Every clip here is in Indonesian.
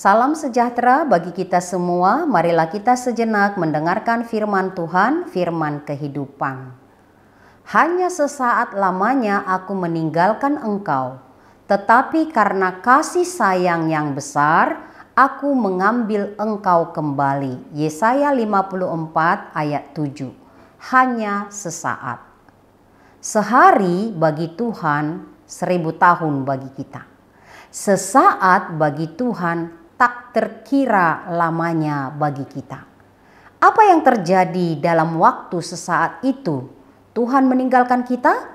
Salam sejahtera bagi kita semua. Marilah kita sejenak mendengarkan firman Tuhan, firman kehidupan. Hanya sesaat lamanya aku meninggalkan engkau, tetapi karena kasih sayang yang besar, aku mengambil engkau kembali. Yesaya 54 ayat 7. Hanya sesaat. Sehari bagi Tuhan, 1000 tahun bagi kita. Sesaat bagi Tuhan tak terkira lamanya bagi kita. Apa yang terjadi dalam waktu sesaat itu? Tuhan meninggalkan kita?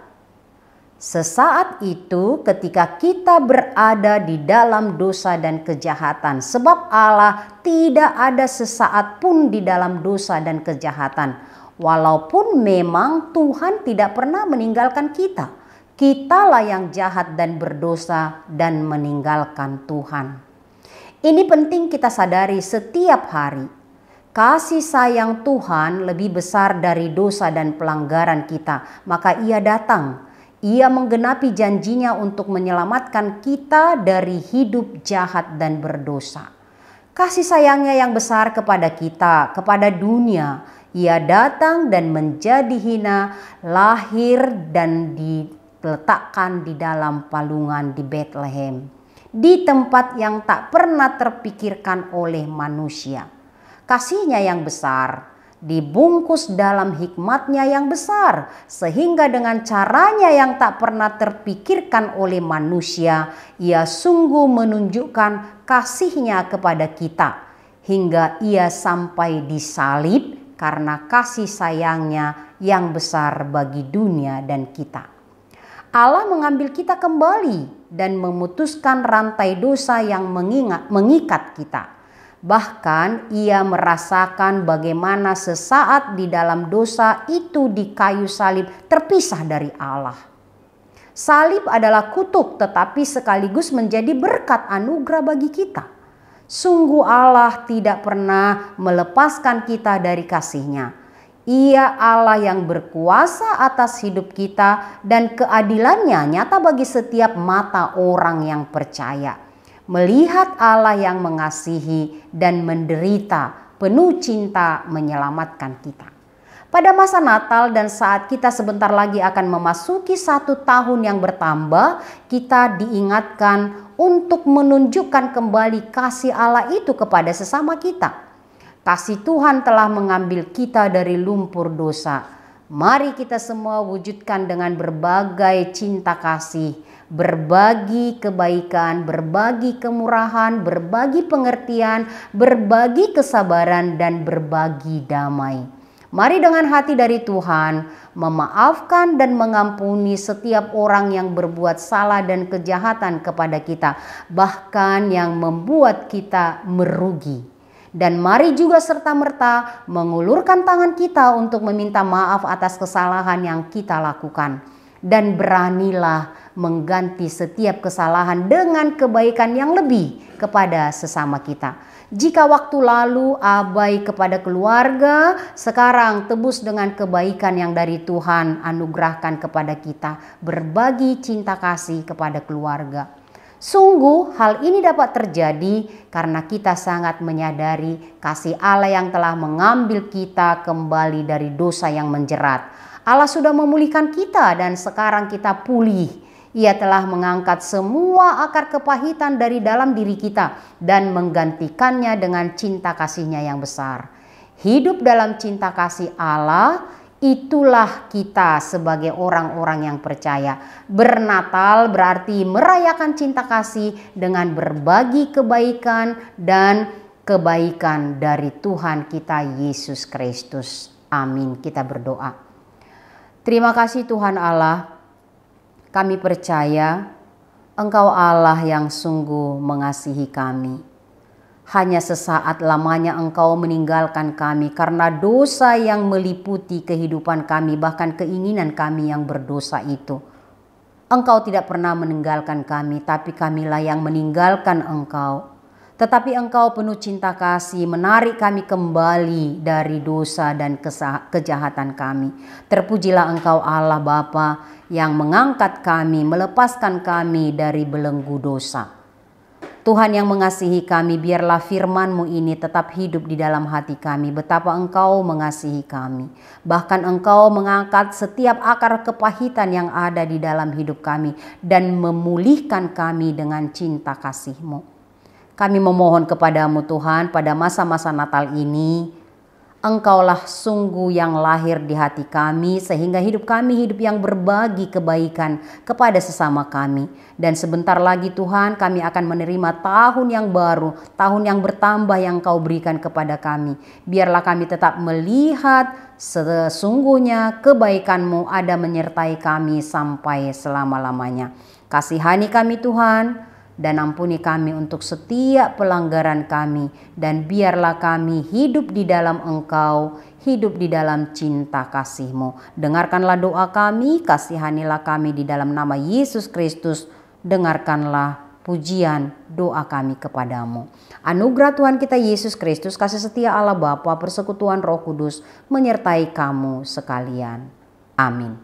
Sesaat itu ketika kita berada di dalam dosa dan kejahatan. Sebab Allah tidak ada sesaat pun di dalam dosa dan kejahatan. Walaupun memang Tuhan tidak pernah meninggalkan kita. Kitalah yang jahat dan berdosa dan meninggalkan Tuhan. Ini penting kita sadari setiap hari. Kasih sayang Tuhan lebih besar dari dosa dan pelanggaran kita. Maka Ia datang. Ia menggenapi janjinya untuk menyelamatkan kita dari hidup jahat dan berdosa. Kasih sayangnya yang besar kepada kita, kepada dunia. Ia datang dan menjadi hina, lahir dan diletakkan di dalam palungan di Bethlehem. Di tempat yang tak pernah terpikirkan oleh manusia. Kasihnya yang besar dibungkus dalam hikmatnya yang besar, sehingga dengan caranya yang tak pernah terpikirkan oleh manusia, Ia sungguh menunjukkan kasihnya kepada kita, hingga Ia sampai disalib karena kasih sayangnya yang besar bagi dunia dan kita. Allah mengambil kita kembali dan memutuskan rantai dosa yang mengikat kita. Bahkan Ia merasakan bagaimana sesaat di dalam dosa itu di kayu salib terpisah dari Allah. Salib adalah kutuk tetapi sekaligus menjadi berkat anugerah bagi kita. Sungguh Allah tidak pernah melepaskan kita dari kasih-Nya. Ia Allah yang berkuasa atas hidup kita dan keadilannya nyata bagi setiap mata orang yang percaya. Melihat Allah yang mengasihi dan menderita, penuh cinta menyelamatkan kita. Pada masa Natal dan saat kita sebentar lagi akan memasuki 1 tahun yang bertambah, kita diingatkan untuk menunjukkan kembali kasih Allah itu kepada sesama kita. Kasih Tuhan telah mengambil kita dari lumpur dosa. Mari kita semua wujudkan dengan berbagai cinta kasih, berbagi kebaikan, berbagi kemurahan, berbagi pengertian, berbagi kesabaran, dan berbagi damai. Mari dengan hati dari Tuhan memaafkan dan mengampuni setiap orang yang berbuat salah dan kejahatan kepada kita, bahkan yang membuat kita merugi. Dan mari juga serta-merta mengulurkan tangan kita untuk meminta maaf atas kesalahan yang kita lakukan. Dan beranilah mengganti setiap kesalahan dengan kebaikan yang lebih kepada sesama kita. Jika waktu lalu abai kepada keluarga, sekarang tebus dengan kebaikan yang dari Tuhan anugerahkan kepada kita. Berbagi cinta kasih kepada keluarga. Sungguh hal ini dapat terjadi karena kita sangat menyadari kasih Allah yang telah mengambil kita kembali dari dosa yang menjerat. Allah sudah memulihkan kita dan sekarang kita pulih. Ia telah mengangkat semua akar kepahitan dari dalam diri kita dan menggantikannya dengan cinta kasih-Nya yang besar. Hidup dalam cinta kasih Allah, itulah kita sebagai orang-orang yang percaya. Bernatal berarti merayakan cinta kasih dengan berbagi kebaikan dan kebaikan dari Tuhan kita Yesus Kristus. Amin. Kita berdoa. Terima kasih Tuhan Allah. Kami percaya Engkau Allah yang sungguh mengasihi kami. Hanya sesaat lamanya Engkau meninggalkan kami karena dosa yang meliputi kehidupan kami, bahkan keinginan kami yang berdosa itu. Engkau tidak pernah meninggalkan kami, tapi kamilah yang meninggalkan Engkau. Tetapi Engkau penuh cinta kasih menarik kami kembali dari dosa dan kejahatan kami. Terpujilah Engkau Allah Bapa yang mengangkat kami, melepaskan kami dari belenggu dosa. Tuhan yang mengasihi kami, biarlah firman-Mu ini tetap hidup di dalam hati kami. Betapa Engkau mengasihi kami. Bahkan Engkau mengangkat setiap akar kepahitan yang ada di dalam hidup kami dan memulihkan kami dengan cinta kasih-Mu. Kami memohon kepadamu Tuhan, pada masa-masa Natal ini, Engkaulah sungguh yang lahir di hati kami, sehingga hidup kami hidup yang berbagi kebaikan kepada sesama kami. Dan sebentar lagi Tuhan, kami akan menerima tahun yang baru, tahun yang bertambah yang Kau berikan kepada kami. Biarlah kami tetap melihat sesungguhnya kebaikan-Mu ada menyertai kami sampai selama-lamanya. Kasihani kami Tuhan, dan ampuni kami untuk setiap pelanggaran kami, dan biarlah kami hidup di dalam Engkau, hidup di dalam cinta kasih-Mu. Dengarkanlah doa kami, kasihanilah kami di dalam nama Yesus Kristus. Dengarkanlah pujian doa kami kepadamu. Anugerah Tuhan kita Yesus Kristus, kasih setia Allah Bapa, persekutuan Roh Kudus menyertai kamu sekalian. Amin.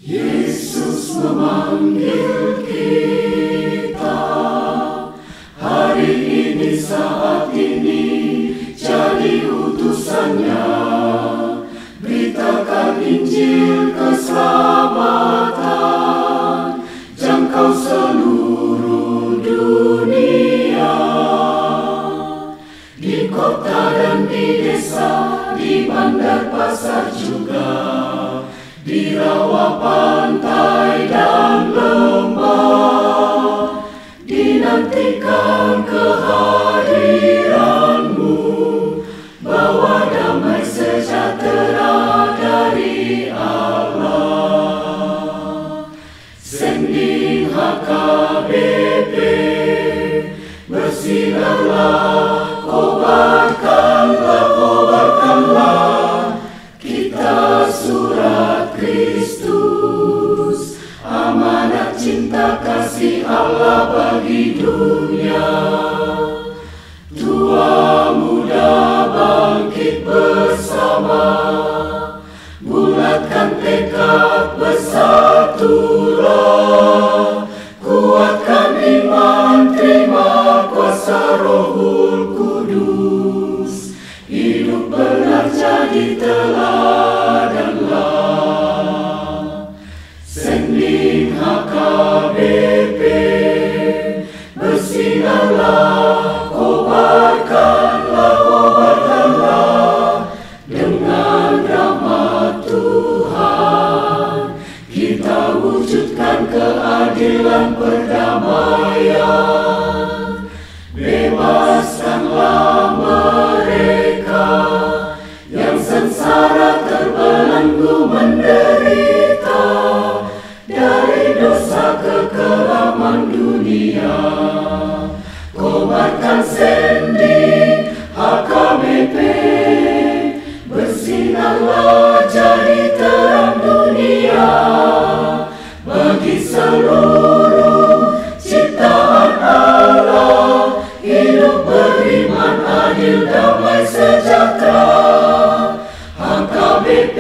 Yesus memanggil kita hari ini, saat ini, jadi utusannya. Beritakan Injil keselamatan, jangkau seluruh dunia. Di kota dan di desa, di bandar pasar juga, di rawa pantai dan lembah, dinantikan kehadiran-Mu, bawa damai sejahtera dari Allah. Sending HKBP, bersinarlah, kobarkanlah, kobarkanlah, kita surat Kristus, amanat cinta kasih Allah bagi dunia. Tua muda bangkit bersama, bulatkan tekad, bersatulah, kuatkan iman, terima kuasa Rohul Kudus, hidup benar jadi teladanlah. Sending HKBP, bersinarlah, kobarkanlah, kobarkanlah, dengan rahmat Tuhan kita wujudkan keadilan perdamaian. Bebaskanlah mereka yang sengsara terbelenggu menderita dari dosa kekelaman dunia. Kobarkan sending HKBP, bersinarlah jadi terang dunia bagi seluruh ciptaan Allah, hidup beriman, adil, damai, sejahtera. HKBP